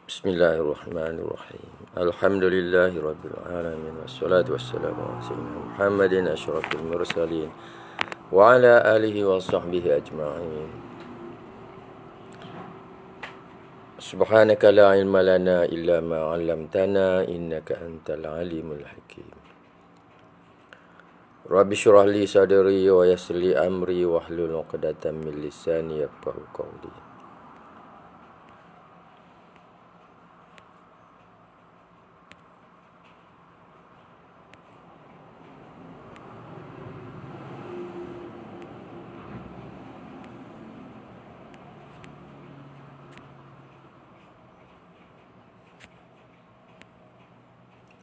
Bismillahirrahmanirrahim. Alhamdulillahi rabbil alamin. Wassalatu wassalamu ala sayyidina Muhammadin asyrafil mursalin wa ala alihi wa sahbihi ajma'in. Subhanaka la ilma lana illa ma 'allamtana innaka antal alimul hakim. Rabbi shrah li sadri wa yassir li amri wahlul 'uqdatam min lisani yafqahu qawli.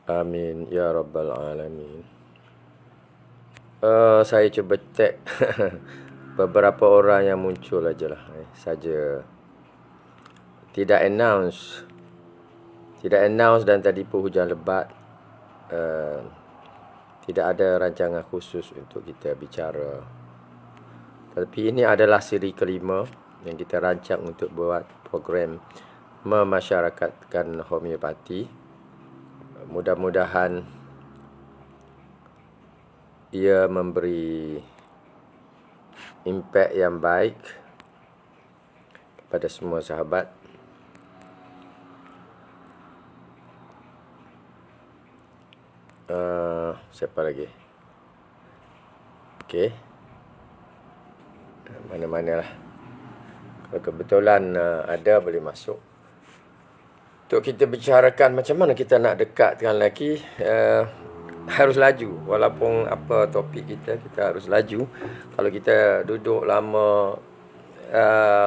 Amin ya rabbal alamin. Saya cuba tag beberapa orang yang muncul ajalah saja. Tidak announce dan tadi pun hujan lebat. Tidak ada rancangan khusus untuk kita bicara. Tapi ini adalah siri kelima yang kita rancang untuk buat program memasyarakatkan homeopati. Mudah-mudahan ia memberi impak yang baik kepada semua sahabat. Siapa lagi? Okey. Mana-manalah. Kalau kebetulan ada, boleh masuk. Untuk kita bicarakan macam mana kita nak dekatkan lagi, harus laju. Walaupun apa topik kita harus laju. Kalau kita duduk lama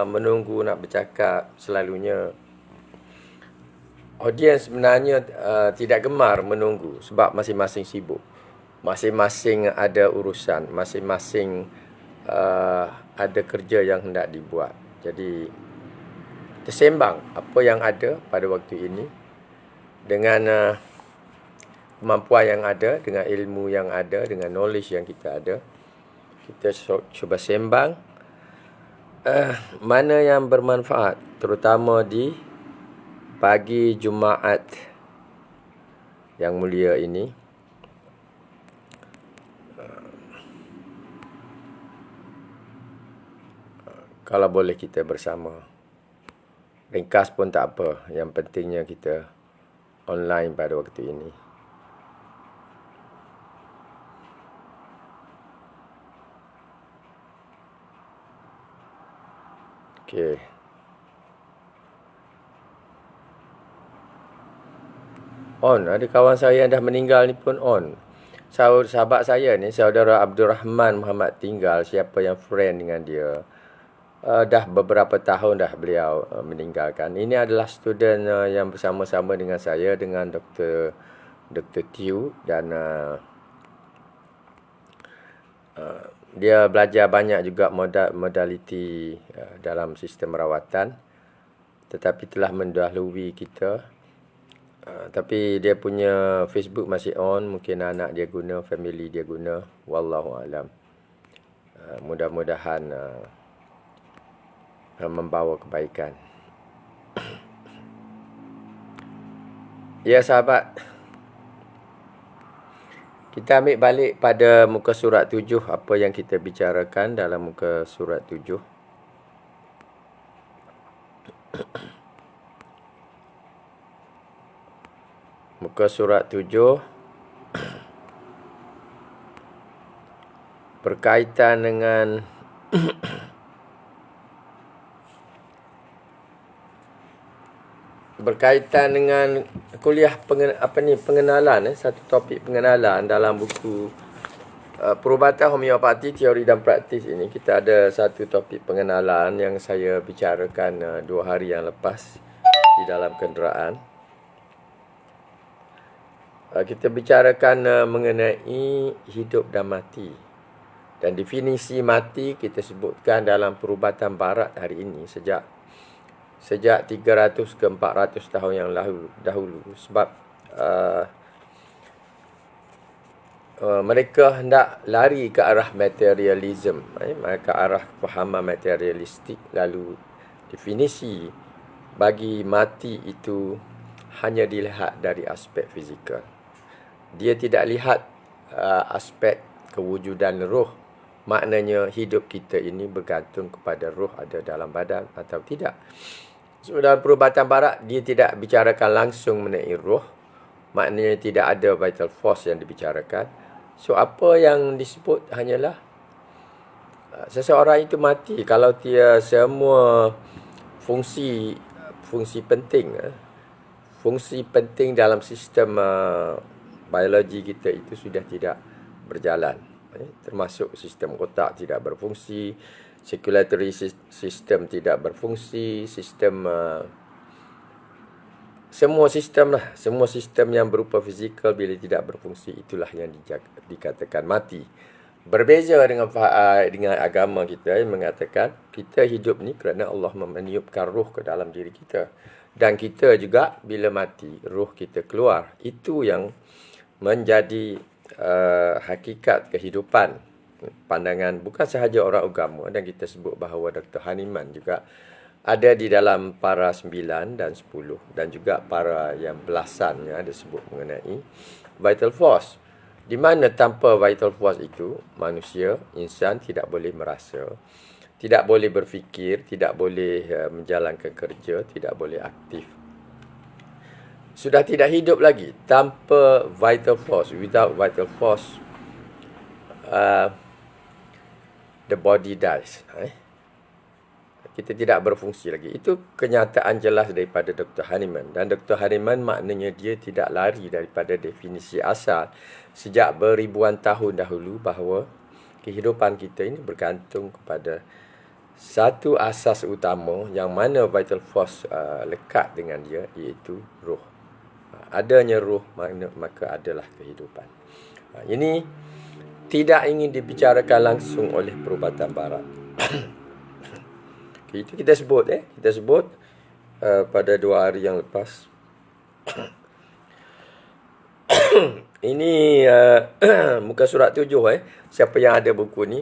menunggu nak bercakap, selalunya audiens sebenarnya tidak gemar menunggu sebab masing-masing sibuk. Masing-masing ada urusan, masing-masing ada kerja yang hendak dibuat. Jadi tersembang apa yang ada pada waktu ini dengan kemampuan yang ada, dengan ilmu yang ada, dengan knowledge yang kita ada. Kita cuba sembang mana yang bermanfaat, terutama di pagi Jumaat yang mulia ini. Kalau boleh kita bersama. Ringkas pun tak apa. Yang pentingnya kita online pada waktu ini. Okey. On. Ada kawan saya yang dah meninggal ni pun on. Sahabat saya ni, saudara Abdul Rahman Muhammad tinggal. Siapa yang friend dengan dia. Dah beberapa tahun dah beliau meninggalkan. Ini adalah student yang bersama-sama dengan saya, dengan Dr. Tiu, dan dia belajar banyak juga modaliti dalam sistem rawatan, tetapi telah mendahului kita. Tapi dia punya Facebook masih on, mungkin anak dia guna, family dia guna, wallahu alam. Mudah-mudahan membawa kebaikan. Ya sahabat, kita ambil balik pada muka surat 7, apa yang kita bicarakan dalam muka surat 7. Muka surat 7 berkaitan dengan kuliah pengenalan, satu topik pengenalan dalam buku Perubatan Homeopati Teori dan Praktis ini. Kita ada satu topik pengenalan yang saya bicarakan 2 hari yang lepas di dalam kenderaan. Kita bicarakan mengenai hidup dan mati. Dan definisi mati kita sebutkan dalam perubatan barat hari ini sejak 300 ke 400 tahun yang dahulu. Sebab mereka hendak lari ke arah materialism, ke arah fahaman materialistik. Lalu definisi bagi mati itu hanya dilihat dari aspek fizikal. Dia tidak lihat aspek kewujudan roh. Maknanya hidup kita ini bergantung kepada roh ada dalam badan atau tidak. So, dalam perubatan barat, dia tidak bicarakan langsung mengenai roh. Maknanya tidak ada vital force yang dibicarakan. So, apa yang disebut hanyalah seseorang itu mati kalau dia semua fungsi penting dalam sistem biologi kita itu sudah tidak berjalan, termasuk sistem otak tidak berfungsi, circulatory system tidak berfungsi, semua sistem yang berupa fizikal bila tidak berfungsi itulah yang dikatakan mati. Berbeza dengan agama kita yang mengatakan kita hidup ni kerana Allah meniupkan roh ke dalam diri kita. Dan kita juga bila mati, roh kita keluar. Itu yang menjadi hakikat kehidupan. Pandangan bukan sahaja orang agama, dan kita sebut bahawa Dr. Hahnemann juga ada di dalam para 9 dan 10 dan juga para yang belasan yang ada sebut mengenai vital force. Di mana tanpa vital force itu, manusia, insan tidak boleh merasa, tidak boleh berfikir, tidak boleh menjalankan kerja, tidak boleh aktif. Sudah tidak hidup lagi tanpa vital force. Without vital force, the body dies. Kita tidak berfungsi lagi. Itu kenyataan jelas daripada Dr. Hahnemann. Dan Dr. Hahnemann maknanya dia tidak lari daripada definisi asal sejak beribuan tahun dahulu bahawa kehidupan kita ini bergantung kepada satu asas utama yang mana vital force lekat dengan dia, iaitu roh. Adanya roh maka adalah kehidupan. Ini tidak ingin dibicarakan langsung oleh perubatan barat. Itu kita sebut pada 2 hari yang lepas. Ini muka surat 7. Siapa yang ada buku ni,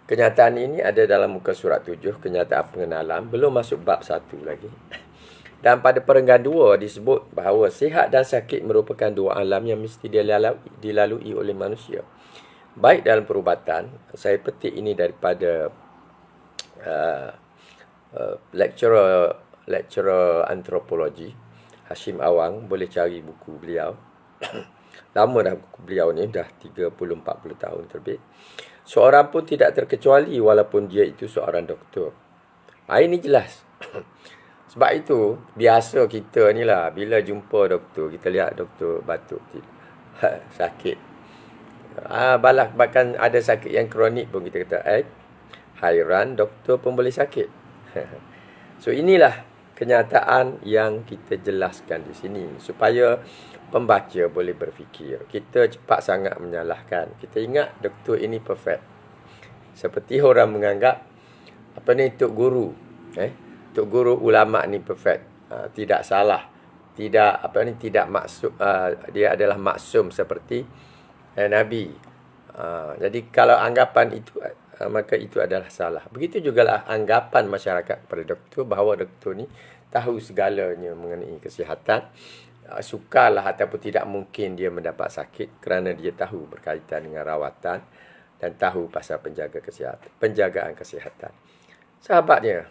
kenyataan ini ada dalam muka surat 7, kenyataan pengenalan, belum masuk bab 1 lagi. Dan pada perenggan 2 disebut bahawa sihat dan sakit merupakan 2 alam yang mesti dilalui oleh manusia. Baik dalam perubatan, saya petik ini daripada lecturer antropologi Hashim Awang, boleh cari buku beliau. Lama dah buku beliau ni, dah 30-40 tahun terbit. Seorang pun tidak terkecuali walaupun dia itu seorang doktor. Ini jelas. Sebab itu biasa kita ni lah, bila jumpa doktor, kita lihat doktor batuk, sakit. Bahkan ada sakit yang kronik pun kita kata, hairan doktor pun boleh sakit. So inilah kenyataan yang kita jelaskan di sini supaya pembaca boleh berfikir. Kita cepat sangat menyalahkan. Kita ingat doktor ini perfect. Seperti orang menganggap Tok Guru, Tok Guru ulama ni perfect. Tidak salah. Tidak maksum, dia adalah maksum seperti Nabi. Jadi kalau anggapan itu, maka itu adalah salah. Begitu jugalah anggapan masyarakat kepada doktor bahawa doktor ni tahu segalanya mengenai kesihatan. Sukarlah ataupun tidak mungkin dia mendapat sakit kerana dia tahu berkaitan dengan rawatan dan tahu pasal penjagaan kesihatan. Sahabatnya,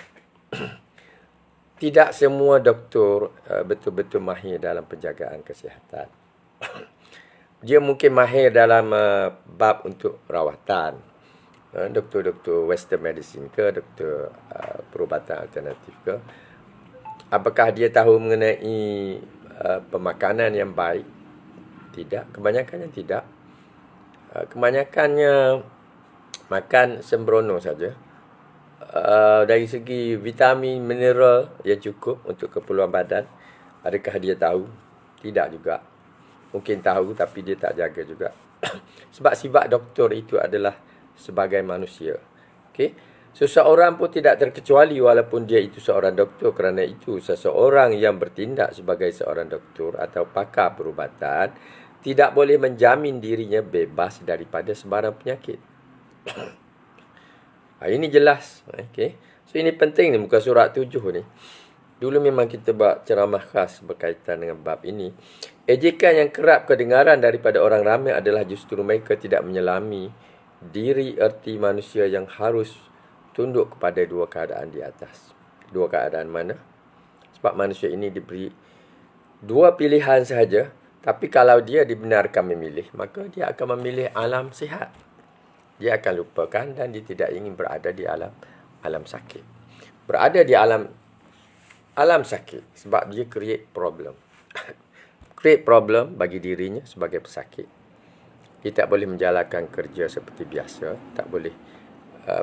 tidak semua doktor betul-betul mahir dalam penjagaan kesihatan. Dia mungkin mahir dalam bab untuk rawatan. Doktor-doktor Western medicine ke, doktor perubatan alternatif ke. Apakah dia tahu mengenai pemakanan yang baik? Tidak. Kebanyakannya tidak. Kebanyakannya makan sembrono saja. Dari segi vitamin, mineral yang cukup untuk keperluan badan, adakah dia tahu? Tidak juga. Mungkin tahu tapi dia tak jaga juga. Sebab sifat doktor itu adalah sebagai manusia. Okey. Seseorang pun tidak terkecuali walaupun dia itu seorang doktor. Kerana itu seseorang yang bertindak sebagai seorang doktor atau pakar perubatan tidak boleh menjamin dirinya bebas daripada sebarang penyakit. Ini jelas. Okey. So ini penting ni muka surat 7 ni. Dulu memang kita buat ceramah khas berkaitan dengan bab ini. Ejekan yang kerap kedengaran daripada orang ramai adalah justru mereka tidak menyelami diri erti manusia yang harus tunduk kepada dua keadaan di atas. Dua keadaan mana? Sebab manusia ini diberi dua pilihan sahaja. Tapi kalau dia dibenarkan memilih, maka dia akan memilih alam sihat. Dia akan lupakan dan dia tidak ingin berada di alam sakit. Berada di alam sakit sebab dia create problem. Create problem bagi dirinya sebagai pesakit. Dia tak boleh menjalankan kerja seperti biasa, tak boleh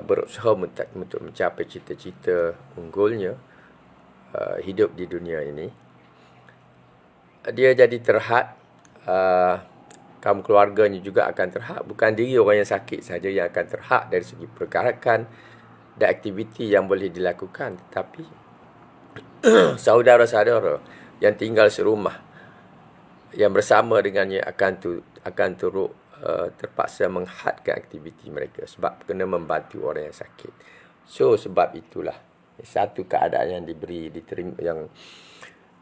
berusaha untuk mencapai cita-cita unggulnya hidup di dunia ini. Dia jadi terhad, kaum keluarganya juga akan terhad. Bukan diri orang yang sakit saja yang akan terhad dari segi pergerakan dan aktiviti yang boleh dilakukan. Tetapi saudara-saudara yang tinggal serumah, yang bersama dengannya akan turut terpaksa menghadkan aktiviti mereka sebab kena membantu orang yang sakit. So, sebab itulah satu keadaan yang diterima,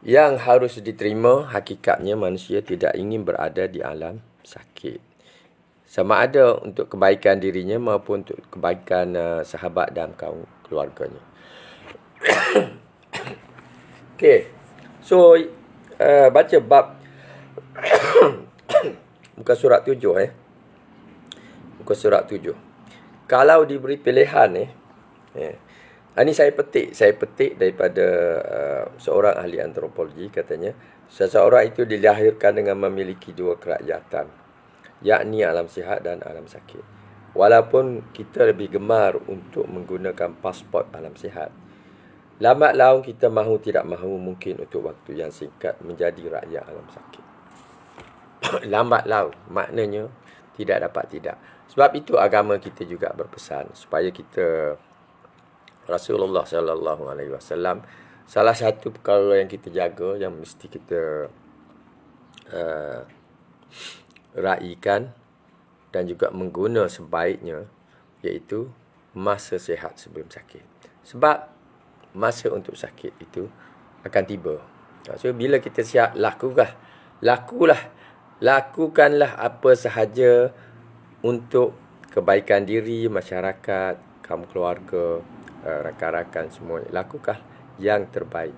yang harus diterima, hakikatnya manusia tidak ingin berada di alam sakit. Sama ada untuk kebaikan dirinya maupun untuk kebaikan sahabat dan kaum keluarganya. Okey. So, baca bab muka surat 7 Muka surat 7. Kalau diberi pilihan ini saya petik daripada seorang ahli antropologi, katanya seseorang itu dilahirkan dengan memiliki dua kerakyatan, yakni alam sihat dan alam sakit. Walaupun kita lebih gemar untuk menggunakan pasport alam sihat, lambat laun kita mahu tidak mahu mungkin untuk waktu yang singkat menjadi rakyat alam sakit. Lambat laun maknanya tidak dapat tidak. Sebab itu agama kita juga berpesan supaya kita, Rasulullah SAW, salah satu perkara yang kita jaga, yang mesti kita raikan dan juga mengguna sebaiknya, iaitu masa sihat sebelum sakit. Sebab masa untuk sakit itu akan tiba. So, bila kita sihat, lakukanlah apa sahaja untuk kebaikan diri, masyarakat, kaum keluarga, rakan-rakan semua. Lakukan yang terbaik.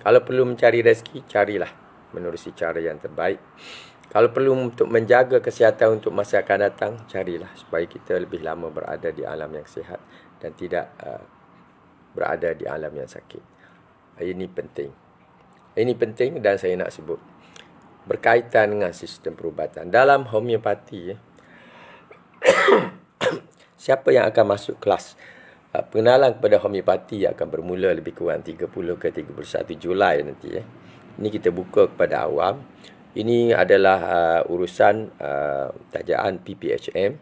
Kalau perlu mencari rezeki, carilah menerusi cara yang terbaik. Kalau perlu untuk menjaga kesihatan untuk masa akan datang, carilah supaya kita lebih lama berada di alam yang sihat dan tidak berada di alam yang sakit. Ini penting. Ini penting dan saya nak sebut berkaitan dengan sistem perubatan. Dalam homeopati, siapa yang akan masuk kelas pengenalan kepada homeopati akan bermula lebih kurang 30 ke 31 Julai nanti. Ini kita buka kepada awam. Ini adalah urusan tajaan PPHM.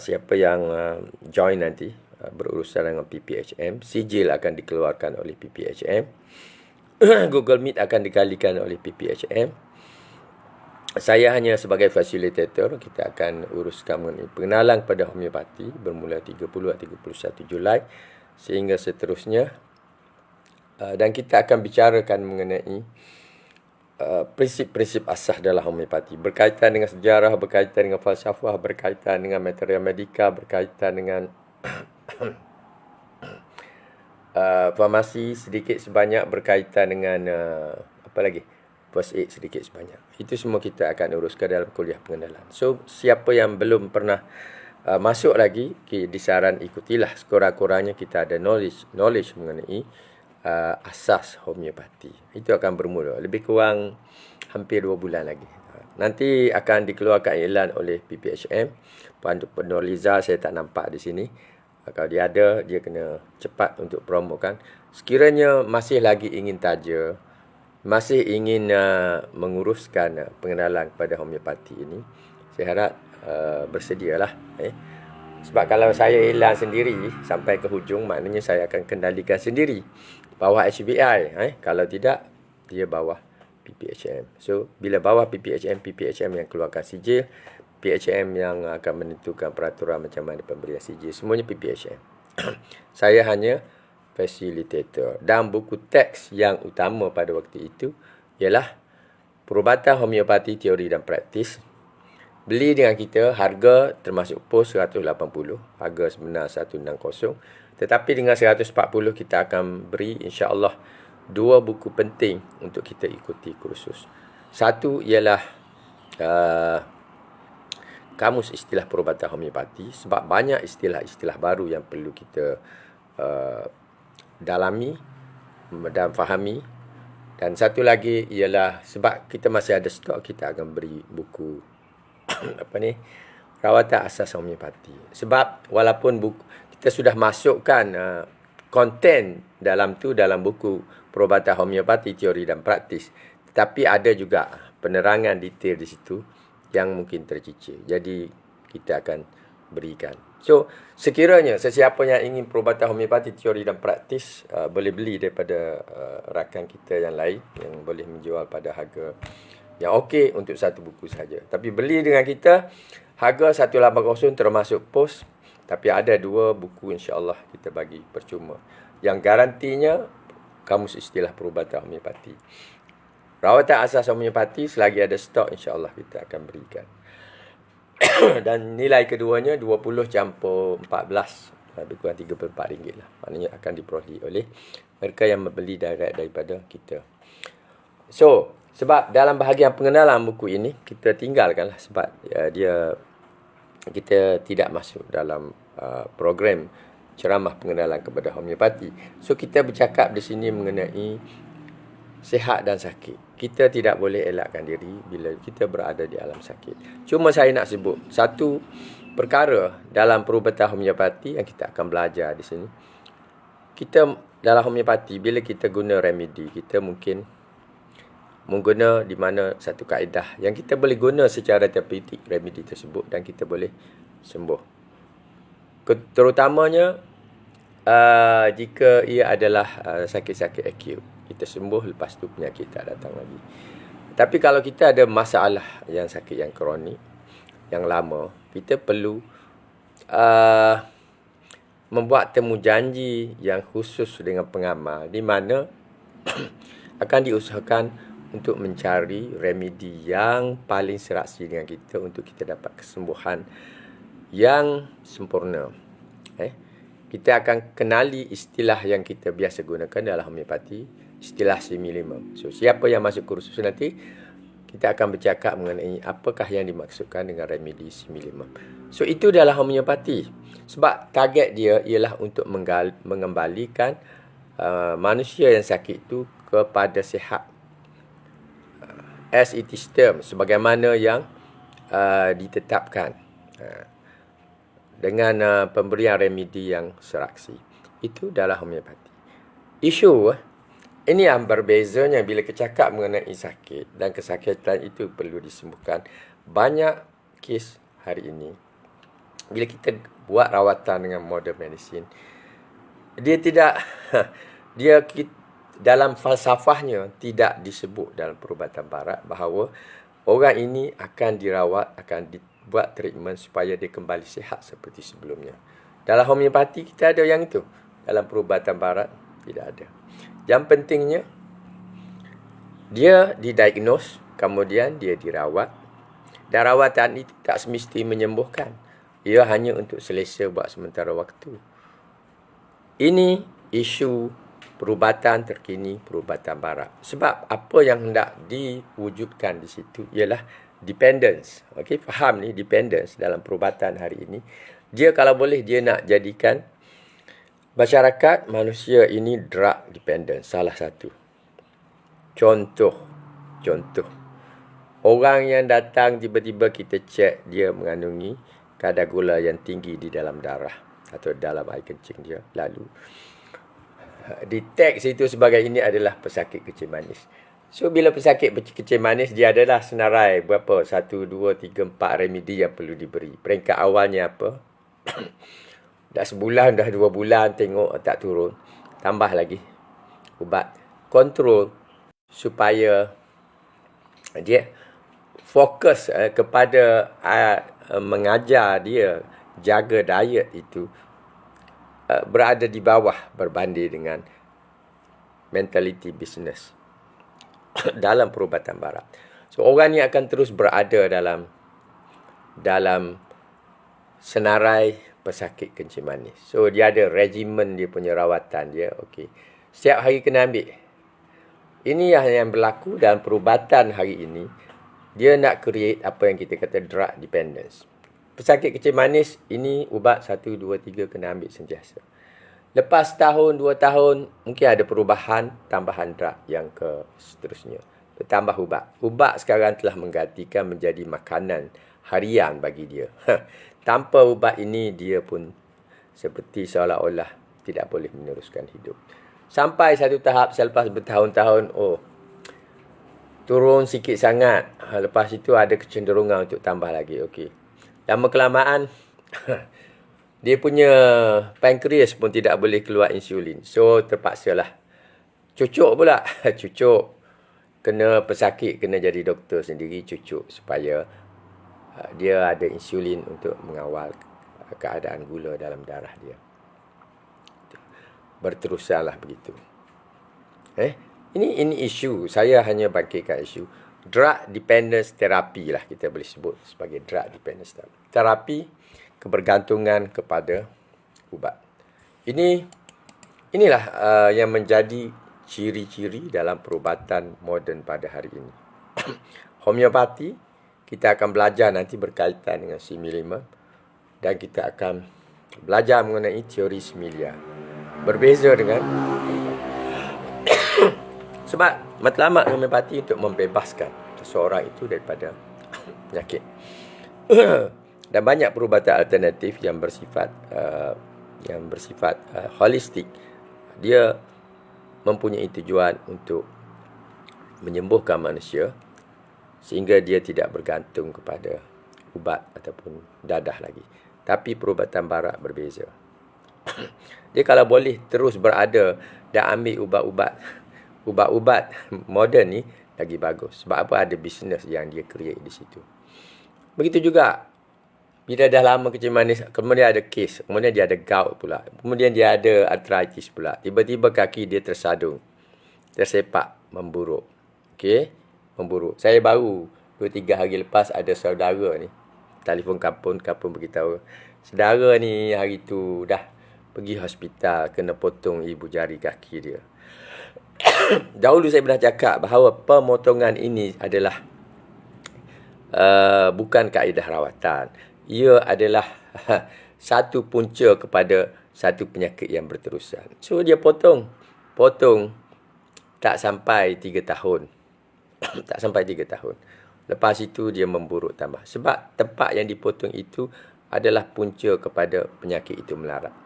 Siapa yang join nanti berurusan dengan PPHM, sijil akan dikeluarkan oleh PPHM. Google Meet akan dikalikan oleh PPHM. Saya hanya sebagai fasilitator. Kita akan uruskan mengenai pengenalan kepada homeopati bermula 30 atau 31 Julai sehingga seterusnya. Dan kita akan bicarakan mengenai prinsip-prinsip asas dalam homeopati, berkaitan dengan sejarah, berkaitan dengan falsafah, berkaitan dengan material medika, berkaitan dengan farmasi sedikit sebanyak, berkaitan dengan apa lagi, first aid sedikit sebanyak. Itu semua kita akan uruskan dalam kuliah pengenalan. So, siapa yang belum pernah masuk lagi, disaran ikutilah. Sekurang-kurangnya kita ada knowledge mengenai asas homeopati. Itu akan bermula lebih kurang hampir 2 bulan lagi. Nanti akan dikeluarkan iklan oleh PPHM. Pak Nurliza saya tak nampak di sini. Kalau dia ada, dia kena cepat untuk promokan. Sekiranya masih lagi ingin taja, masih ingin menguruskan pengenalan kepada homeopati ini, saya harap bersedialah. Sebab kalau saya hilang sendiri sampai ke hujung, maknanya saya akan kendalikan sendiri bawah HBI. Kalau tidak, dia bawah PPHM. So, bila bawah PPHM yang keluarkan sijil, PPHM yang akan menentukan peraturan macam mana pemberian sijil. Semuanya PPHM. Saya hanya Facilitator. Dan buku teks yang utama pada waktu itu ialah Perubatan Homeopati Teori dan Praktis. Beli dengan kita, harga termasuk pos 180, harga sebenar 160. Tetapi dengan 140 kita akan beri insya-Allah 2 buku penting untuk kita ikuti kursus. Satu ialah Kamus Istilah Perubatan Homeopati, sebab banyak istilah-istilah baru yang perlu kita dalami dan fahami. Dan satu lagi ialah sebab kita masih ada stok, kita akan beri buku Rawatan Asas Homeopati. Sebab walaupun kita sudah masukkan konten dalam buku Perubatan Homeopati Teori dan Praktis, tetapi ada juga penerangan detail di situ yang mungkin tercicir. Jadi kita akan berikan. So, sekiranya sesiapa yang ingin perubatan homeopati teori dan praktis, boleh beli daripada rakan kita yang lain yang boleh menjual pada harga yang okey untuk satu buku saja. Tapi beli dengan kita, harga 180 termasuk pos. Tapi ada 2 buku insya-Allah kita bagi percuma. Yang garantinya Kamus Istilah Perubatan Homeopati. Rawatan Asas Homeopati, selagi ada stok insya-Allah kita akan berikan. Dan nilai keduanya 20 campur 14, lebih kurang RM34 lah. Maknanya akan diperolehi oleh mereka yang membeli direct daripada kita. So, sebab dalam bahagian pengenalan buku ini kita tinggalkanlah sebab kita tidak masuk dalam program ceramah pengenalan kepada homeopati. So, kita bercakap di sini mengenai sihat dan sakit. Kita tidak boleh elakkan diri bila kita berada di alam sakit. Cuma saya nak sebut satu perkara dalam perubatan homeopati yang kita akan belajar di sini. Kita dalam homeopati, bila kita guna remedi, kita mungkin mengguna di mana satu kaedah yang kita boleh guna secara terapeutik remedi tersebut dan kita boleh sembuh. Terutamanya jika ia adalah sakit-sakit akut. Kita sembuh, lepas tu penyakit tak datang lagi. Tapi kalau kita ada masalah yang sakit yang kronik, yang lama, kita perlu membuat temu janji yang khusus dengan pengamal, di mana akan diusahakan untuk mencari remedi yang paling serasi dengan kita untuk kita dapat kesembuhan yang sempurna. Kita akan kenali istilah yang kita biasa gunakan dalam homeopati, istilah simi-lima. So, siapa yang masuk kursus nanti, kita akan bercakap mengenai apakah yang dimaksudkan dengan remedi simi-lima. So, itu adalah homeopati. Sebab target dia ialah untuk mengembalikan manusia yang sakit itu kepada sihat. As it is term, sebagaimana yang ditetapkan. Dengan pemberian remedi yang seraksi. Itu adalah homeopati. Isu ini yang berbezanya bila kita cakap mengenai sakit dan kesakitan itu perlu disembuhkan. Banyak kes hari ini, bila kita buat rawatan dengan modern medicine, dalam falsafahnya tidak disebut dalam perubatan barat bahawa orang ini akan dirawat, akan dibuat treatment supaya dia kembali sihat seperti sebelumnya. Dalam homeopati kita ada yang itu. Dalam perubatan barat tidak ada. Yang pentingnya, dia didiagnose, kemudian dia dirawat. Dan rawatan itu tak semesti menyembuhkan. Ia hanya untuk selesa buat sementara waktu. Ini isu perubatan terkini, perubatan barat. Sebab apa yang hendak diwujudkan di situ ialah dependence. Okey, faham ni dependence dalam perubatan hari ini. Dia kalau boleh dia nak jadikan masyarakat manusia ini drug dependent, salah satu. Contoh. Orang yang datang tiba-tiba kita cek dia mengandungi kadar gula yang tinggi di dalam darah atau dalam air kencing dia. Lalu detect situ sebagai ini adalah pesakit kencing manis. So bila pesakit kencing manis, dia adalah senarai berapa? 1, 2, 3, 4 remedi yang perlu diberi. Peringkat awalnya apa? Dah sebulan, dah 2 bulan tengok tak turun. Tambah lagi ubat. Kontrol supaya dia fokus kepada mengajar dia jaga diet itu berada di bawah berbanding dengan mentaliti bisnes dalam perubatan barat. So orang ni akan terus berada dalam senarai pesakit kencing manis. So dia ada regimen dia punya rawatan dia. Okey. Setiap hari kena ambil. Ini yang berlaku dalam perubatan hari ini. Dia nak create apa yang kita kata drug dependence. Pesakit kencing manis ini ubat 1, 2, 3 kena ambil sentiasa. Lepas tahun, 2 tahun mungkin ada perubahan, tambahan drug yang ke seterusnya. Bertambah ubat. Ubat sekarang telah menggantikan menjadi makanan harian bagi dia. Tanpa ubat ini, dia pun seperti seolah-olah tidak boleh meneruskan hidup. Sampai satu tahap selepas bertahun-tahun, turun sikit sangat. Lepas itu ada kecenderungan untuk tambah lagi. Okey. Lama-kelamaan, dia punya pankreas pun tidak boleh keluar insulin. So, terpaksalah. Cucuk pula. Cucuk. Kena pesakit, kena jadi doktor sendiri cucuk supaya dia ada insulin untuk mengawal keadaan gula dalam darah dia. Berterusanlah begitu. Ini isu. Saya hanya bangkitkan isu. Drug dependence therapy lah kita boleh sebut sebagai drug dependence therapy. Terapi kebergantungan kepada ubat. Inilah yang menjadi ciri-ciri dalam perubatan moden pada hari ini. Homeopati, kita akan belajar nanti berkaitan dengan similimum dan kita akan belajar mengenai teori similia. Berbeza dengan sebab matlamat homeopati untuk membebaskan seseorang itu daripada penyakit. Dan banyak perubatan alternatif yang bersifat holistik. Dia mempunyai tujuan untuk menyembuhkan manusia sehingga dia tidak bergantung kepada ubat ataupun dadah lagi. Tapi perubatan barat berbeza. Dia kalau boleh terus berada dan ambil ubat-ubat moden ni lagi bagus. Sebab apa? Ada bisnes yang dia create di situ. Begitu juga bila dah lama kencing manis, kemudian ada kes, kemudian dia ada gout pula, kemudian dia ada arthritis pula. Tiba-tiba kaki dia tersadung, tersepak, memburuk. Okey, memburuk. Saya baru 2-3 hari lepas ada saudara ni telefon kampung beritahu, saudara ni hari tu dah pergi hospital kena potong ibu jari kaki dia. Dahulu saya pernah cakap bahawa pemotongan ini adalah bukan kaedah rawatan. Ia adalah satu punca kepada satu penyakit yang berterusan. So, dia potong tak sampai 3 tahun. Tak sampai 3 tahun. Lepas itu, dia memburuk tambah. Sebab tempat yang dipotong itu adalah punca kepada penyakit itu melarat.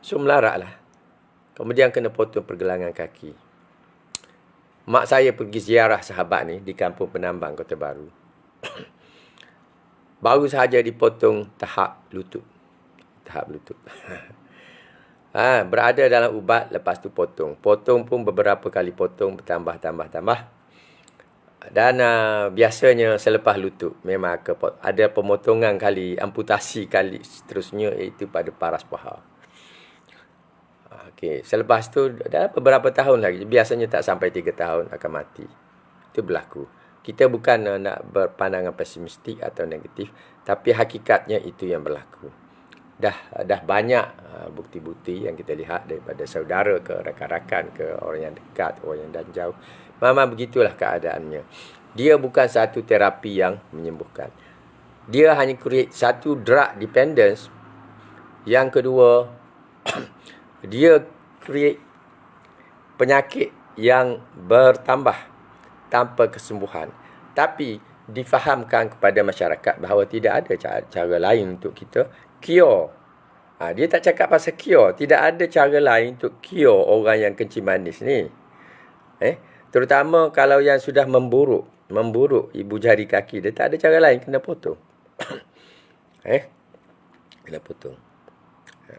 So, melaratlah. Kemudian kena potong pergelangan kaki. Mak saya pergi ziarah sahabat ni di Kampung Penambang, Kota Baru. Baru sahaja dipotong tahap lutut. Berada dalam ubat, lepas tu potong. Potong pun beberapa kali potong, bertambah. Dan biasanya selepas lutut, memang ada pemotongan kali, amputasi kali seterusnya, iaitu pada paras paha. Okey, selepas tu, dalam beberapa tahun lagi, biasanya tak sampai 3 tahun akan mati. Itu berlaku. Kita bukan nak berpandangan pesimistik atau negatif, tapi hakikatnya itu yang berlaku. Dah banyak bukti-bukti yang kita lihat daripada saudara ke rakan-rakan ke orang yang dekat, orang yang dan jauh. Memang begitulah keadaannya. Dia bukan satu terapi yang menyembuhkan. Dia hanya create satu drug dependence. Yang kedua, dia create penyakit yang bertambah tanpa kesembuhan. Tapi difahamkan kepada masyarakat bahawa tidak ada cara lain untuk kita cure. Dia tak cakap pasal cure. Tidak ada cara lain untuk cure orang yang kencing manis ni. Terutama kalau yang sudah memburuk ibu jari kaki dia, tak ada cara lain, kena potong. Kena potong.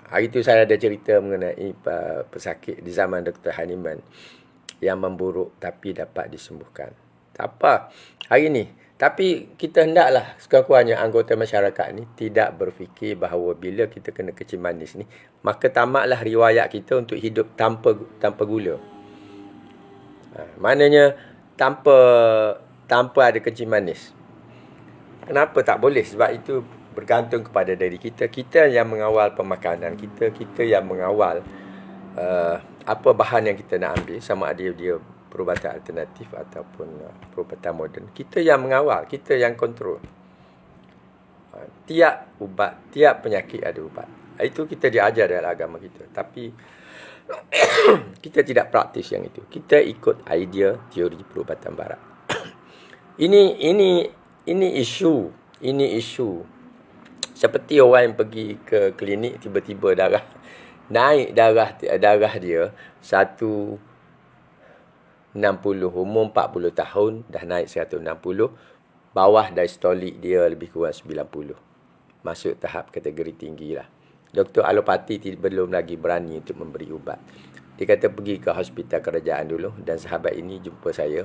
Hari tu saya ada cerita mengenai pesakit di zaman Dr. Hahnemann yang memburuk tapi dapat disembuhkan. Tak apa. Hari ni Tapi kita hendaklah sekurang-kurangnya anggota masyarakat ni tidak berfikir bahawa bila kita kena kencing manis ni, maka tamatlah riwayat kita untuk hidup tanpa gula. Maknanya tanpa ada kencing manis. Kenapa tak boleh? Sebab itu bergantung kepada diri kita. Kita yang mengawal pemakanan kita, kita yang mengawal apa bahan yang kita nak ambil, sama ada dia perubatan alternatif ataupun perubatan moden. Kita yang mengawal, kita yang kontrol. Tiap penyakit ada ubat. Itu kita diajar dalam agama kita. Tapi kita tidak praktis yang itu. Kita ikut idea teori perubatan barat. Ini isu. Seperti orang yang pergi ke klinik, tiba-tiba naik darah dia 160, umur 40 tahun, dah naik 160, bawah diastolik dia lebih kurang 90. Masuk tahap kategori tinggi lah. Doktor alopati belum lagi berani untuk memberi ubat. Dia kata pergi ke hospital kerajaan dulu, dan sahabat ini jumpa saya.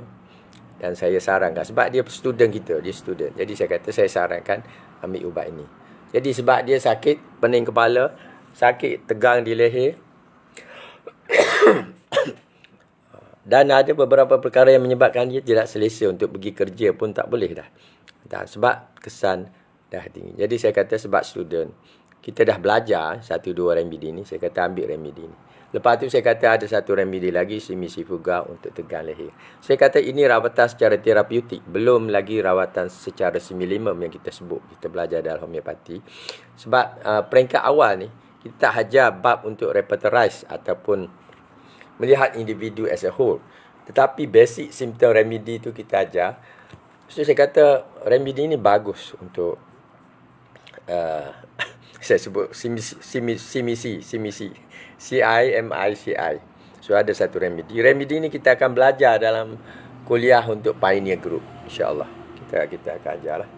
Dan saya sarankan, sebab dia student kita, dia student. Jadi saya kata saya sarankan ambil ubat ini. Jadi sebab dia sakit, pening kepala, sakit tegang di leher, dan ada beberapa perkara yang menyebabkan dia tidak selesa untuk pergi kerja pun tak boleh dah. Sebab kesan dah tinggi. Jadi saya kata sebab student, kita dah belajar 1-2 remedi ni, saya kata ambil remedi ni. Lepas tu saya kata ada satu remedi lagi, simisifuga untuk tegang leher. Saya kata ini rawatan secara terapeutik, belum lagi rawatan secara similimum yang kita sebut, kita belajar dalam homeopati. Sebab peringkat awal ni, kita tak hajar bab untuk repertorize ataupun melihat individu as a whole. Tetapi basic symptom remedy tu kita ajar. So saya kata remedy ni bagus untuk saya sebut CIMICI. So ada satu remedy. Remedy ni kita akan belajar dalam kuliah untuk pioneer group, insya-Allah. Kita akan ajarlah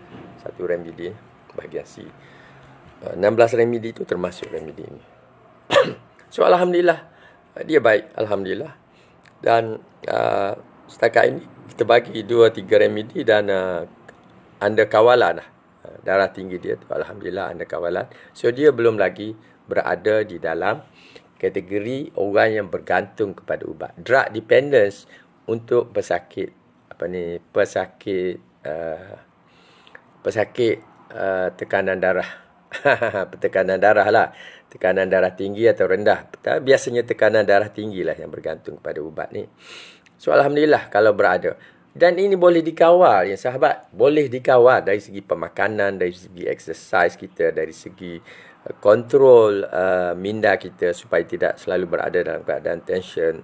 satu remedy bahagian C. 16 remedy itu termasuk remedy ini. So alhamdulillah dia baik, alhamdulillah. Dan setakat ini kita bagi 2-3 remedy dan under kawalan lah. Darah tinggi dia tu alhamdulillah under kawalan. So dia belum lagi berada di dalam kategori orang yang bergantung kepada ubat. Drug dependence untuk pesakit tekanan darah. Tekanan darah lah. Tekanan darah tinggi atau rendah. Biasanya tekanan darah tinggi lah yang bergantung kepada ubat ni. So alhamdulillah kalau berada. Dan ini boleh dikawal ya sahabat. Boleh dikawal dari segi pemakanan, dari segi exercise kita, dari segi kontrol minda kita supaya tidak selalu berada dalam keadaan tension.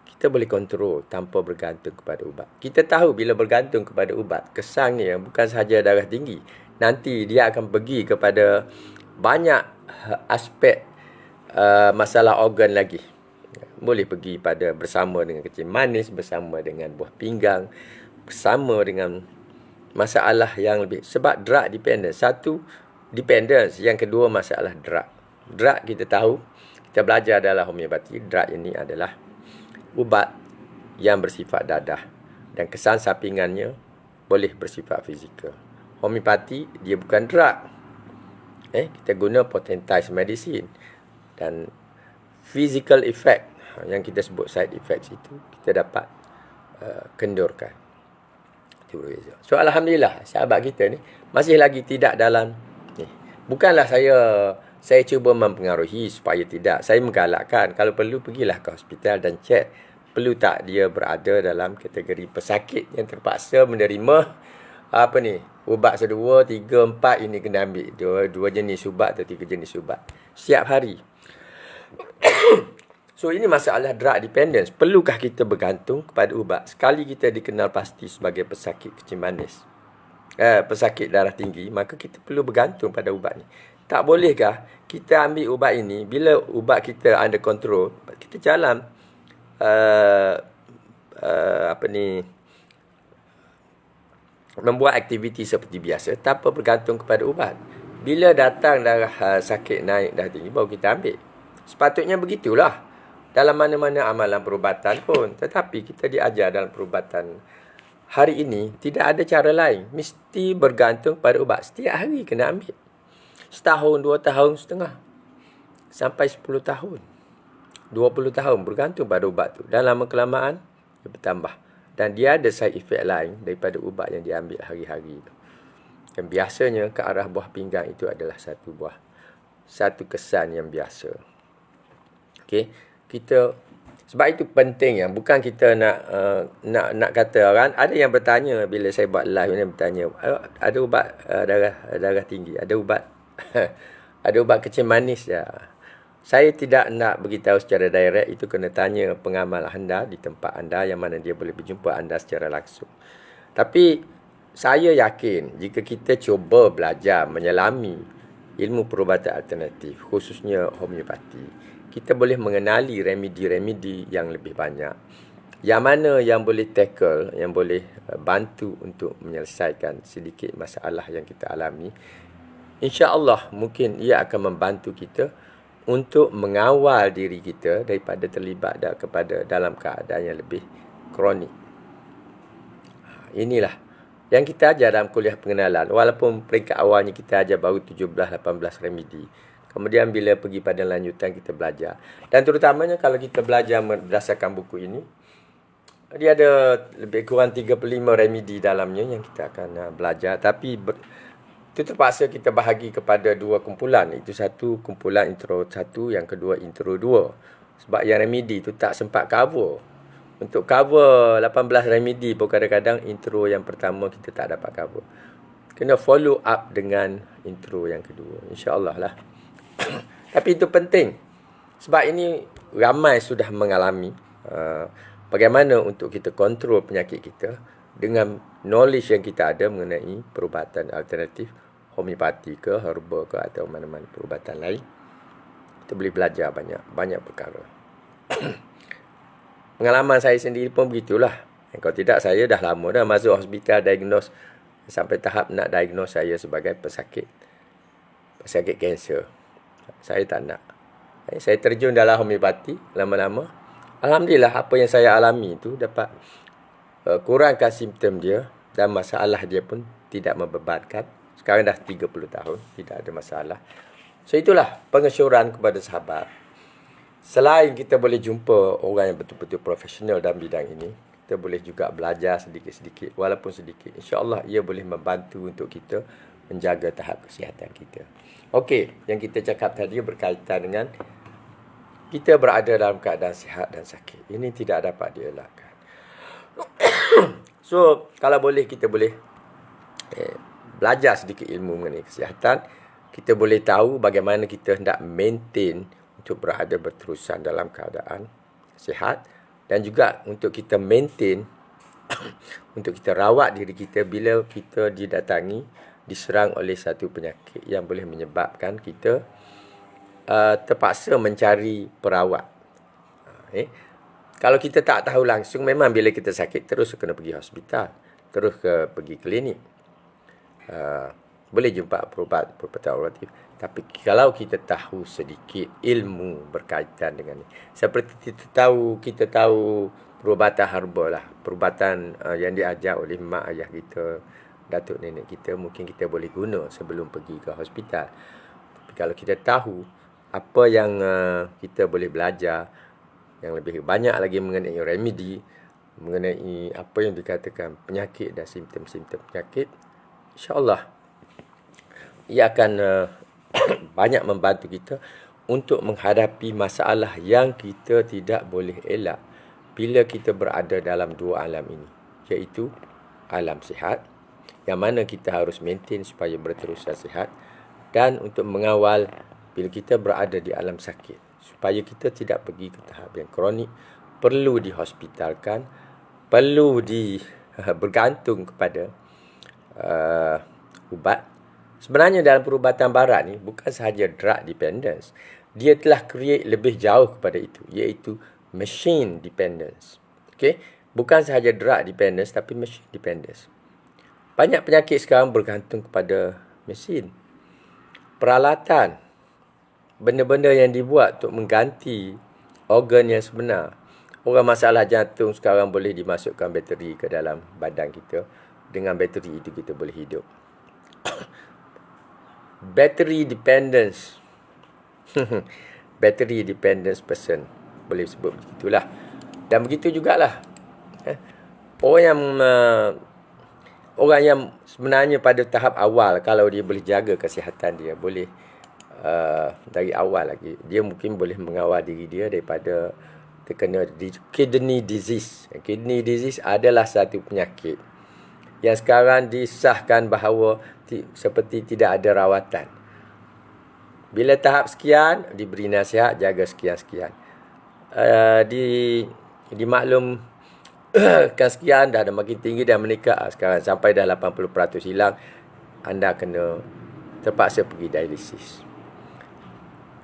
Kita boleh kontrol tanpa bergantung kepada ubat. Kita tahu bila bergantung kepada ubat, kesannya bukan sahaja darah tinggi. Nanti dia akan pergi kepada banyak aspek masalah organ lagi. Boleh pergi pada bersama dengan kencing manis, bersama dengan buah pinggang, bersama dengan masalah yang lebih. Sebab drug dependence. Satu, dependence. Yang kedua, masalah drug. Drug kita tahu, kita belajar dalam homeopati, drug ini adalah ubat yang bersifat dadah. Dan kesan sampingannya boleh bersifat fizikal. Homeopati, dia bukan drug. Kita guna potentized medicine. Dan physical effect yang kita sebut side effects itu kita dapat kendurkan. So alhamdulillah sahabat kita ni masih lagi tidak dalam ni. Bukanlah saya cuba mempengaruhi supaya tidak. Saya menggalakkan kalau perlu pergilah ke hospital dan cek perlu tak dia berada dalam kategori pesakit yang terpaksa menerima ubat 2, 3, 4 ini kena ambil. Dua jenis ubat atau 3 jenis ubat setiap hari. So ini masalah drug dependence. Perlukah kita bergantung kepada ubat? Sekali kita dikenal pasti sebagai pesakit kencing manis, pesakit darah tinggi, maka kita perlu bergantung pada ubat ni. Tak bolehkah kita ambil ubat ini, bila ubat kita under control, kita jalan membuat aktiviti seperti biasa tanpa bergantung kepada ubat. Bila datang darah sakit naik darah tinggi, baru kita ambil. Sepatutnya begitulah dalam mana-mana amalan perubatan pun. Tetapi kita diajar dalam perubatan hari ini tidak ada cara lain. Mesti bergantung pada ubat. Setiap hari kena ambil. Setahun, 2 tahun setengah. Sampai 10 tahun. 20 tahun bergantung pada ubat tu. Dan lama kelamaan, dia bertambah. Dan dia ada side effect lain daripada ubat yang diambil hari-hari tu. Dan biasanya ke arah buah pinggang itu adalah satu kesan yang biasa. Okey, sebab itu penting yang bukan kita nak kata kan, ada yang bertanya bila saya buat live ni, bertanya ada ubat darah tinggi, ada ubat ada ubat kecil manis ya. Saya tidak nak beritahu secara direct, itu kena tanya pengamal anda di tempat anda yang mana dia boleh berjumpa anda secara langsung. Tapi saya yakin jika kita cuba belajar menyelami ilmu perubatan alternatif, khususnya homeopati, kita boleh mengenali remedi-remedi yang lebih banyak. Yang mana yang boleh tackle, yang boleh bantu untuk menyelesaikan sedikit masalah yang kita alami. InsyaAllah mungkin ia akan membantu kita untuk mengawal diri kita daripada terlibat dalam keadaan yang lebih kronik. Inilah yang kita ajar dalam kuliah pengenalan. Walaupun peringkat awalnya kita ajar baru 17-18 remedi. Kemudian bila pergi pada lanjutan kita belajar. Dan terutamanya kalau kita belajar berdasarkan buku ini, dia ada lebih kurang 35 remedi dalamnya yang kita akan belajar. Tapi itu terpaksa kita bahagi kepada 2 kumpulan. Itu satu kumpulan intro 1, yang kedua intro 2. Sebab yang remedi itu tak sempat cover. Untuk cover 18 remedi pun kadang-kadang intro yang pertama kita tak dapat cover. Kena follow up dengan intro yang kedua. InsyaAllah lah. Tapi itu penting. Sebab ini ramai sudah mengalami bagaimana untuk kita kontrol penyakit kita dengan knowledge yang kita ada mengenai perubatan alternatif, homeopati ke, herba ke, atau mana-mana perubatan lain. Kita boleh belajar banyak perkara. Pengalaman saya sendiri pun begitulah. Kalau tidak, saya dah lama dah masuk hospital diagnose, sampai tahap nak diagnose saya sebagai pesakit kanser. Saya tak nak. Saya terjun dalam homeopati lama-lama. Alhamdulillah, apa yang saya alami itu dapat kurangkan simptom dia, dan masalah dia pun tidak membebankan. Sekarang dah 30 tahun, tidak ada masalah. So itulah pengesyoran kepada sahabat. Selain kita boleh jumpa orang yang betul-betul profesional dalam bidang ini, kita boleh juga belajar sedikit-sedikit, walaupun sedikit. InsyaAllah ia boleh membantu untuk kita menjaga tahap kesihatan kita. Okey, yang kita cakap tadi berkaitan dengan kita berada dalam keadaan sihat dan sakit. Ini tidak dapat dielakkan. So, kalau boleh, kita boleh belajar sedikit ilmu mengenai kesihatan. Kita boleh tahu bagaimana kita hendak maintain untuk berada berterusan dalam keadaan sihat. Dan juga untuk kita maintain, untuk kita rawat diri kita bila kita diserang oleh satu penyakit yang boleh menyebabkan kita terpaksa mencari perawat. Kalau kita tak tahu langsung, memang bila kita sakit terus kena pergi hospital, terus pergi klinik. Boleh jumpa perubatan alternatif. Tapi kalau kita tahu sedikit ilmu berkaitan dengan ini, seperti kita tahu perubatan herba lah, perubatan yang diajar oleh mak ayah kita, datuk nenek kita, mungkin kita boleh guna sebelum pergi ke hospital. Tapi kalau kita tahu apa yang kita boleh belajar, yang lebih banyak lagi mengenai remedi, mengenai apa yang dikatakan penyakit dan simptom-simptom penyakit, insya-Allah ia akan banyak membantu kita untuk menghadapi masalah yang kita tidak boleh elak bila kita berada dalam dua alam ini, iaitu alam sihat, yang mana kita harus maintain supaya berterusan sihat, dan untuk mengawal bila kita berada di alam sakit, supaya kita tidak pergi ke tahap yang kronik, perlu dihospitalkan, perlu bergantung kepada ubat. Sebenarnya dalam perubatan barat ni bukan sahaja drug dependence, dia telah create lebih jauh kepada itu, iaitu machine dependence. Okay? Bukan sahaja drug dependence, tapi machine dependence. Banyak penyakit sekarang bergantung kepada mesin, peralatan, benda-benda yang dibuat untuk mengganti organ yang sebenar, Orang masalah jantung sekarang boleh dimasukkan bateri ke dalam badan kita. Dengan bateri itu kita boleh hidup. Battery dependence. Battery dependence person. Boleh sebut begitulah. Dan begitu jugalah. Orang yang sebenarnya pada tahap awal, kalau dia boleh jaga kesihatan dia, boleh dari awal lagi, dia mungkin boleh mengawal diri dia daripada terkena kidney disease. Kidney disease adalah satu penyakit yang sekarang disahkan bahawa seperti tidak ada rawatan. Bila tahap sekian, diberi nasihat, jaga sekian-sekian. Dimaklumkan sekian, dah makin tinggi dan meningkat. Sekarang sampai dah 80% hilang, anda kena terpaksa pergi dialisis.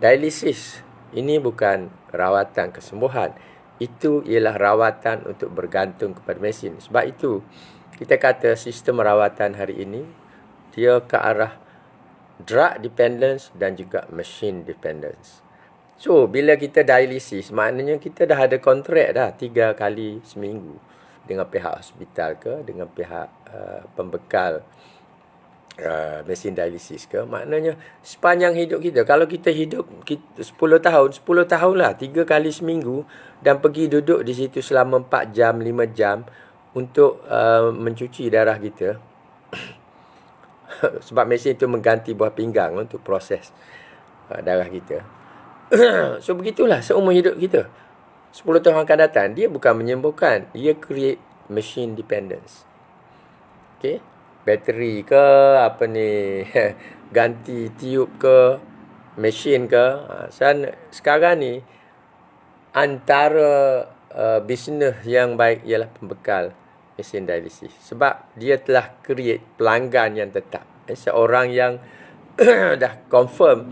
Dialisis ini bukan rawatan kesembuhan. Itu ialah rawatan untuk bergantung kepada mesin. Sebab itu, kita kata sistem rawatan hari ini, dia ke arah drug dependence dan juga machine dependence. So, bila kita dialisis, maknanya kita dah ada kontrak dah 3 kali seminggu dengan pihak hospital ke, dengan pihak pembekal mesin dialisis ke. Maknanya sepanjang hidup kita, kalau kita hidup 10 tahun lah, 3 kali seminggu, dan pergi duduk di situ selama 4 jam, 5 jam untuk mencuci darah kita. Sebab mesin itu mengganti buah pinggang untuk proses darah kita. So begitulah seumur hidup kita. 10 tahun akan datang, dia bukan menyembuhkan, dia create machine dependence. Okay? Bateri ke, ganti tiup ke, mesin ke. Sekarang ni, antara bisnes yang baik ialah pembekal mesin dialisis. Sebab dia telah create pelanggan yang tetap. Seorang yang dah confirm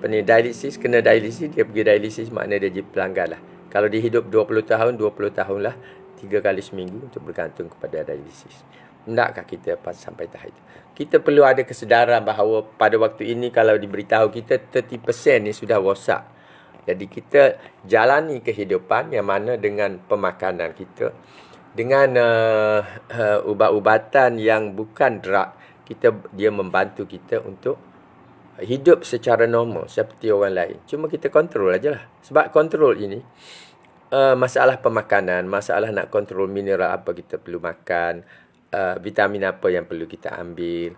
dialisis, kena dialisis, dia pergi dialisis, maknanya dia jadi pelanggan lah. Kalau dia hidup 20 tahun lah, 3 kali seminggu untuk bergantung kepada dialisis. Hendakkah kita sampai tahap itu? Kita perlu ada kesedaran bahawa pada waktu ini kalau diberitahu kita 30% ni sudah rosak. Jadi kita jalani kehidupan yang mana dengan pemakanan kita, dengan ubat-ubatan yang bukan drug, dia membantu kita untuk hidup secara normal seperti orang lain. Cuma kita kontrol ajalah. Sebab kontrol ini, masalah pemakanan, masalah nak kontrol mineral apa kita perlu makan, vitamin apa yang perlu kita ambil,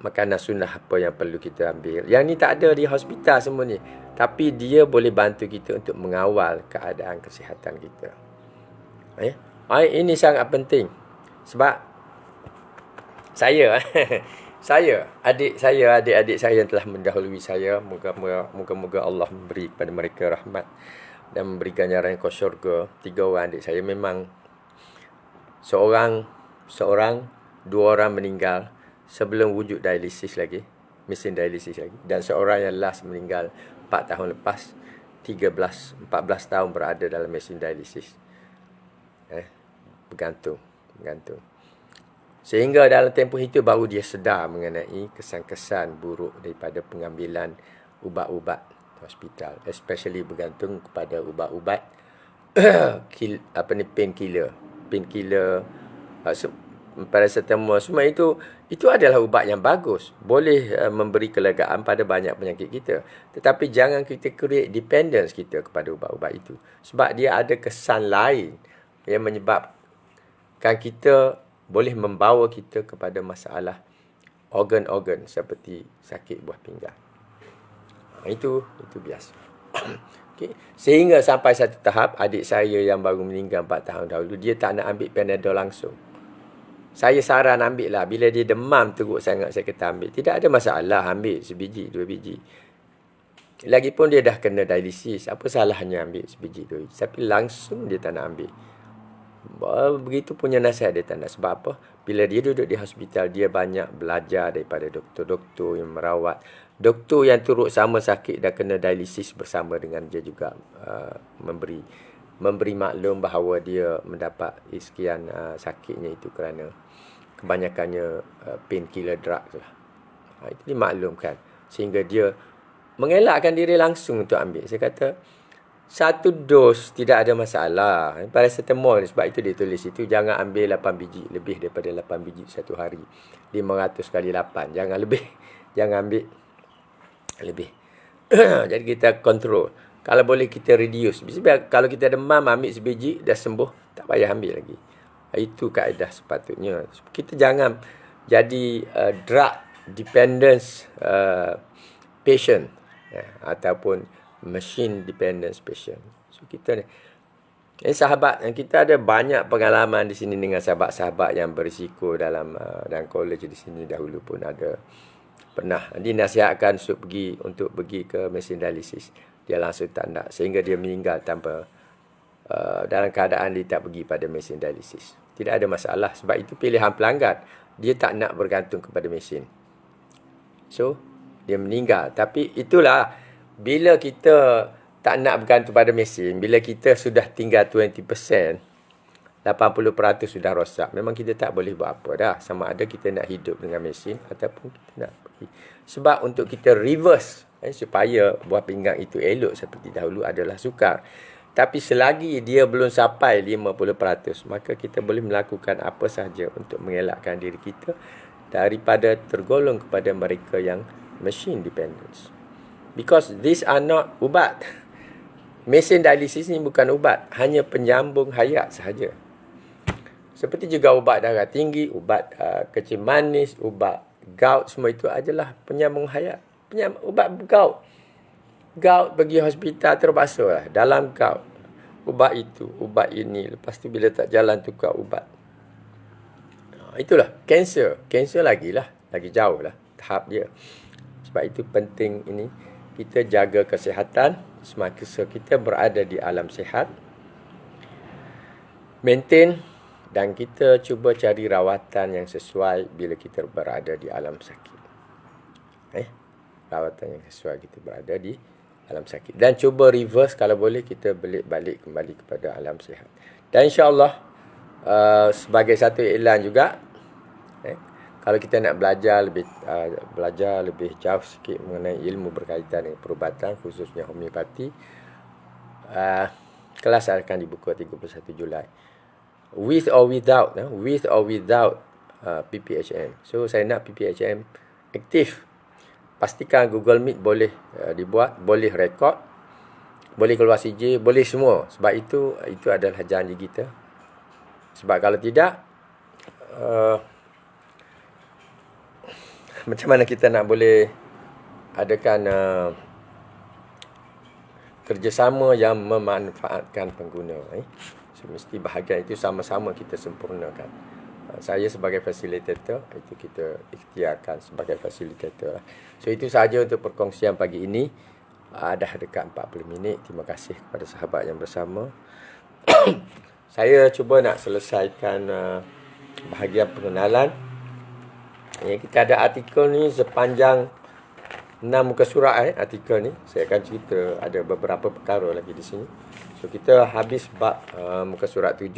makanan sunnah apa yang perlu kita ambil. Yang ni tak ada di hospital semua ni. Tapi dia boleh bantu kita untuk mengawal keadaan kesihatan kita. Ini sangat penting. Sebab saya, adik-adik saya yang telah mendahului saya, moga-moga Allah memberi kepada mereka rahmat dan memberi ganjaran ke syurga. 3 orang adik saya memang seorang, 2 orang meninggal sebelum wujud dialisis lagi, mesin dialisis lagi, dan seorang yang last meninggal 4 tahun lepas, 14 tahun berada dalam mesin dialisis. Bergantung. Sehingga dalam tempoh itu baru dia sedar mengenai kesan-kesan buruk daripada pengambilan ubat-ubat hospital, especially bergantung kepada ubat-ubat painkiller, paracetamol. Semua itu adalah ubat yang bagus, boleh memberi kelegaan pada banyak penyakit kita. Tetapi jangan kita create dependence kita kepada ubat-ubat itu, sebab dia ada kesan lain yang menyebabkan kita boleh membawa kita kepada masalah organ-organ seperti sakit buah pinggang. Itu biasa. Okay. Sehingga sampai satu tahap, adik saya yang baru meninggal 4 tahun dahulu, dia tak nak ambil Panadol langsung. Saya saran ambil lah. Bila dia demam teruk sangat, saya kata ambil. Tidak ada masalah, ambil sebiji, 2 biji. Lagipun dia dah kena dialisis, apa salahnya ambil sebiji, 2 biji. Tapi langsung dia tak nak ambil. Begitu punya nasihat dia tak nak. Sebab apa? Bila dia duduk di hospital, dia banyak belajar daripada doktor-doktor yang merawat. Doktor yang turut sama sakit dan kena dialisis bersama dengan dia juga memberi maklum bahawa dia mendapat sekian sakitnya itu kerana kebanyakannya painkiller drugs lah. Itu dimaklumkan. Sehingga dia mengelakkan diri langsung untuk ambil. Saya kata, Satu dos tidak ada masalah. Paracetamol, sebab itu dia tulis itu, jangan ambil 8 biji, lebih daripada 8 biji satu hari. 500 kali 8, jangan lebih. Jangan ambil lebih. Jadi kita kontrol. Kalau boleh kita reduce. Sebab kalau kita demam, ambil sebiji, dah sembuh, tak payah ambil lagi. Itu kaedah sepatutnya. Kita jangan jadi drug dependence patient, ataupun machine dependence patient. So kita ni sahabat, kita ada banyak pengalaman di sini dengan sahabat-sahabat yang berisiko dalam college di sini dahulu pun ada pernah dinasihatkan untuk pergi ke mesin dialisis. Dia langsung tak nak, sehingga dia meninggal tanpa dalam keadaan dia tak pergi pada mesin dialisis. Tidak ada masalah, sebab itu pilihan pelanggan. Dia tak nak bergantung kepada mesin. So, dia meninggal. Tapi itulah, bila kita tak nak bergantung pada mesin, bila kita sudah tinggal 20%, 80% sudah rosak, memang kita tak boleh buat apa dah. Sama ada kita nak hidup dengan mesin ataupun kita nak pergi. Sebab untuk kita reverse, supaya buah pinggang itu elok seperti dahulu adalah sukar. Tapi selagi dia belum sampai 50%, maka kita boleh melakukan apa sahaja untuk mengelakkan diri kita daripada tergolong kepada mereka yang machine dependence. Because these are not ubat. Mesin dialisis ni bukan ubat, hanya penyambung hayat sahaja. Seperti juga ubat darah tinggi, ubat kecil manis, ubat gout, semua itu adalah penyambung hayat. Ubat gout. Gout pergi hospital terpaksa lah. Dalam gout, ubat itu, ubat ini. Lepas tu bila tak jalan tukar ubat. Itulah, kanser. Kanser lagi jauh lah tahap dia. Sebab itu penting ini, kita jaga kesihatan. Semasa kita berada di alam sihat, maintain, dan kita cuba cari rawatan yang sesuai bila kita berada di alam sakit. Rawatan yang sesuai kita berada di alam sakit. Dan cuba reverse, kalau boleh kita balik kembali kepada alam sihat. Dan insyaAllah, sebagai satu iklan juga, kalau kita nak belajar lebih jauh sikit mengenai ilmu berkaitan dengan perubatan, khususnya homeopati, kelas akan dibuka 31 Julai. With or without PPHM. So saya nak PPHM aktif. Pastikan Google Meet boleh dibuat, boleh rekod, boleh keluar CJ, boleh semua. Sebab itu adalah janji kita. Sebab kalau tidak, macam mana kita nak boleh adakan kerjasama yang memanfaatkan pengguna. So, mesti bahagian itu sama-sama kita sempurnakan. Saya sebagai facilitator, itu kita ikhtiarkan sebagai facilitator. So, itu sahaja untuk perkongsian pagi ini. Dah dekat 40 minit. Terima kasih kepada sahabat yang bersama. Saya cuba nak selesaikan bahagian pengenalan. Kita ada artikel ni sepanjang 6 muka surat artikel ni. Saya akan cerita ada beberapa perkara lagi di sini. So kita habis bab muka surat 7.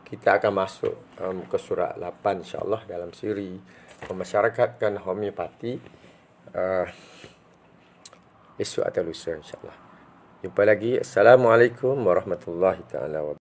Kita akan masuk muka surat 8 insya-Allah dalam siri memasyarakatkan homeopati esok atau lusa insya-Allah. Jumpa lagi. Assalamualaikum warahmatullahi taala wabarakatuh.